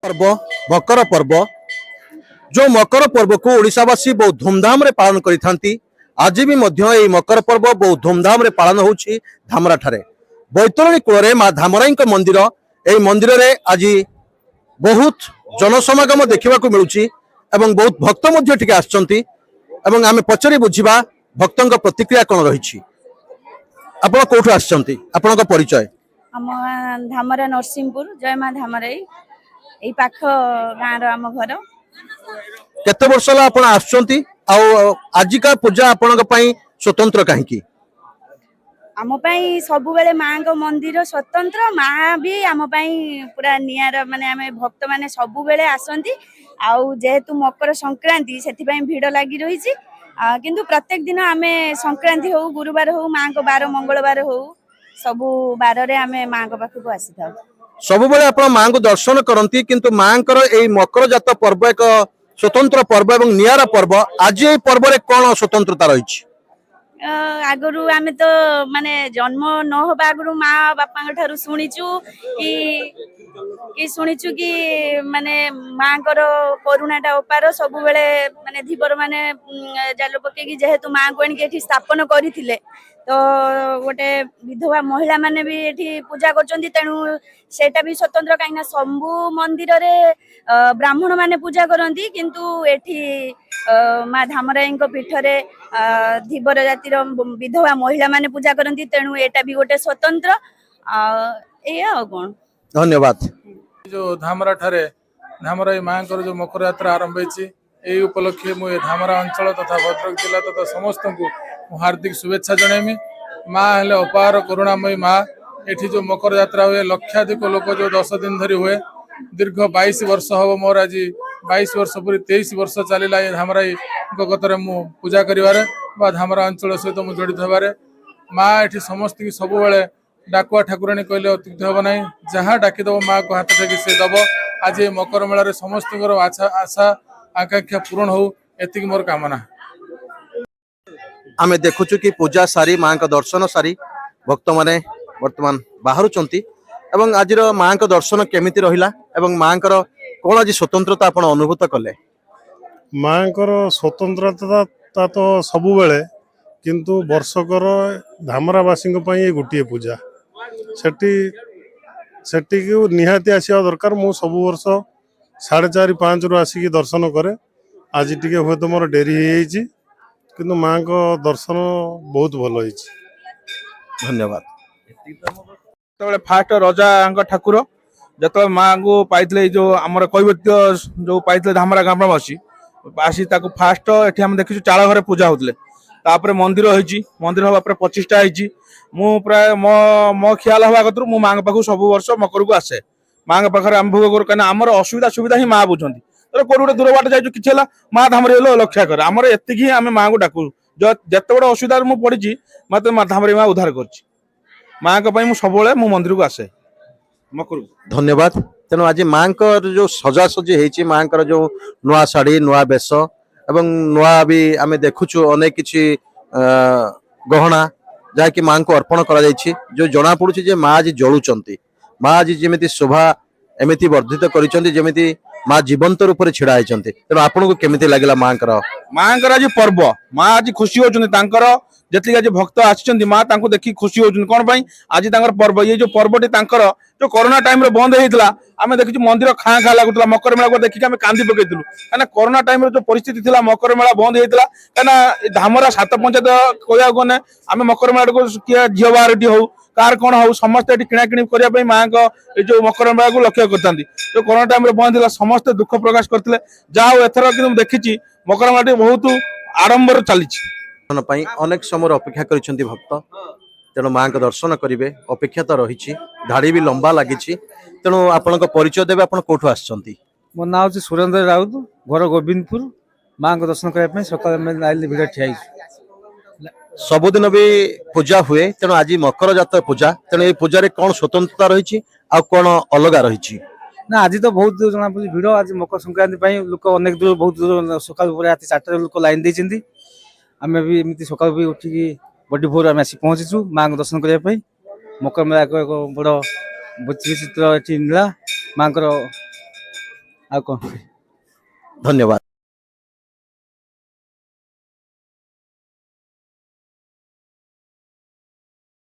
पर्व मकर पर्व जो मकर पर्व को ओडिशावासी बहुत धूमधाम रे पालन करिथांती। आज भी मध्य ए मकर पर्व बहुत धूमधाम रे पालन होउछि धामरा ठारे। बैतरणी कूल माँ धामराई मंदिर ए मंदिर रे आज बहुत जनसमागम देखा मिलूँ एवं बहुत भक्त मध्य टिके आछंती एवं आमे पचरी बुझिबा भक्तंग प्रतिक्रिया कोन रहिछि। आपण कोठु आछंती आपनक परिचय? आम धामरा नरसिंहपुर जय माँ धामराई एई पाख गाँ रो आम घर। केते वर्ष ला आपण आछंती आ आजिका पूजा आपनक पई स्वतंत्र काहेकि? आम पई सबु बेले माँ को मंदिर स्वतंत्र। माँ भी आम पई पूरा नियार माने आमे भक्त माने सबु बेले आसंती। आउ जेहेतु मकर संक्रांति सेति पई भीड़ लागी रहिछि। किंतु प्रत्येक दिन आमे संक्रांति हो गुरुवार हो माँ को बार मंगलवार हो सबु बार रे आमे माँ को पाखु आसी थाउ। सब बेले आपण माँ को दर्शन करती किंतु माँ ए मकर जात पर्व एक स्वतंत्र पर्व एवं नियारा पर्व। आज ए पर्व रे कोन स्वतंत्रता रही? आगुरु आमे तो माने जन्म न होबा आगुरु माँ बापा ठारू शुणिचु कि शुणिचु कि माने माँ करुणाटा अपार सब बेले माने धीवर माने जाल पके कि जेहेतु माँ को एठी स्थापन करथिले तो गोटे विधवा महिला माने भी एठी पूजा करचंती। तेणु सेटा भी स्वतंत्र काइना शंभु मंदिर रे ब्राह्मण माने पूजा करंती किंतु एठी माँ धामराई पीठ रे धीवर जातिर विधवा महिला माने पूजा करंती। तेणु एटा भी गोटे स्वतंत्र एया कोन। धन्यवाद। जो धामरा ठारे धामराई माँ जो मकर यात्रा आरंभ होती उपलक्षे मुझे धामरा अंचल तथा भद्रक जिला तथा समस्त को हार्दिक शुभेच्छा जनइमी। माँ हेले अपार करुणामयी माँ। एठी जो मकर यात्रा हुए लक्षाधिक लोक जो 10 दिन धरी हुए दीर्घ 22 वर्ष हम मोर आज 22 वर्ष पूरी 23 वर्ष चलला ये धामराई गतरे मु पूजा करिवारे बा धामरा अंचल सहित मु जड़ित होबारे। माँ एठी समस्त की सब बेले डाकुआ ठाकुराणी कहले अत्युक्ति हम ना जहाँ डाकिदेव माँ को हाथ टेकी से दब। आज ये मकर मेला रे समस्त आशा आकांक्षा पूर्ण हो एतिक मोर कामना। आमे देखुचु कि पूजा सारी माँ का दर्शन सारी भक्त माने वर्तमान बाहरुचंती एवं आज माँ का दर्शन केमिति रहिला एवं माँ कौन आज स्वतंत्रता आपण अनुभूत कले? माँ स्वतंत्रता तो सबु बेले किंतु वर्षकर धामरावासी गोटे पूजा सेठी को निहाती आसवा दरकार। मु सब वर्ष 4:30-5 रु आसिक दर्शन करे। आज टी हुए तो मोर डेरी हो किंतु माँ को दर्शन बहुत भल हो। धन्यवाद। फास्ट रजा ठाकुर जो माँ को पाई जो आम कैवत्य जो पाई धामरा ग्रामवासी आसी फास्ट ये देखी चाल घर पूजा होते तापर मंदिर होती मंदिर हवा 25टा होती। मु प्राय मो ख्याल हवा कतरू मु माँ पाखु सब वर्ष मकर को आसे। माँ पाखे आम भोग करूँ कहीं आमर असुविधा सुविधा ही माँ बुझे तो कौन गोटे दूर बाट जाइए कि माँ धामरी लक्ष्य कर आमर एति आम माँ को डाकू जिते बड़े असुविधा पड़ी मत धामरी माँ उद्धार कर माँ सब मंदिर को आसे मकर। धन्यवाद। तेणु आज माँ जो सजासजी होती माँ जो नुआ शाढ़ी नुआ बेश एवं नुआ भी आम देखुचु अनेक किसी गहना जहाँकि माँ को अर्पण करा जो जना पड़ुछि माँ आज जलुचंती। माँ आज जमी शोभा एमती वर्धित करी माँ जीवंत रूप से छिड़ा होती। तेणु आपन को केमिति लागला माँ आज पर्व? माँ आज खुशी होती जी आज भक्त आसी माँ देखी खुशी होती कौन पाई आज पर्व ये जो पर्वटी जो कोरोना टाइम बंद होता आम देखी मंदिर खाँ खाँ लगुला मकर मेला को देखिए आम कांदी पकईलु कहीं कोरोना टाइम जो परिस्थिति थी मकर मेला बंद होता कहीं धामरा 7 पंचायत कहना गने आम मकर मेला को किए झील बाहर हो कार कौन हो समस्त किणाकिणी करने माँ को जो मकर मेला को लक्ष्य करता जो कोरोना टाइम बंद था समस्त दुख प्रकाश करते जहाँ एथर कि देखी मकर मेला बहुत आडंबर चली अनेक समय अपेक्षा कर भक्त। तेणु माँ का दर्शन करेंगे अपेक्षा तो रही धाड़ी भी लंबा लगी। तेणु आपण परिचय देवे आप कौटू आसछंती? मो ना हूँ सुरेंद्र राउत घर गोविंदपुर। माँ को दर्शन करने सकाल भिड़ ठिया सबुदिन भी पूजा हुए तेणु आज मकर जात पूजा तेणु ये पूजा कौन स्वतंत्रता रही कौन अलग रही? ना आज तो बहुत जना भिड़ आज मकर संक्रांति लोक अनेक दूर बहुत दूर सकाल रात 4टा लोक लाइन देती आम भी एमती सकाल भी उठिकी बड़ी भोर आम आसी पहुँचीचु माँ को दर्शन करने। मकर मेला एक बड़ चित्र ये नीला माँ ଆଉ କଣ ଧନ୍ୟବାଦ।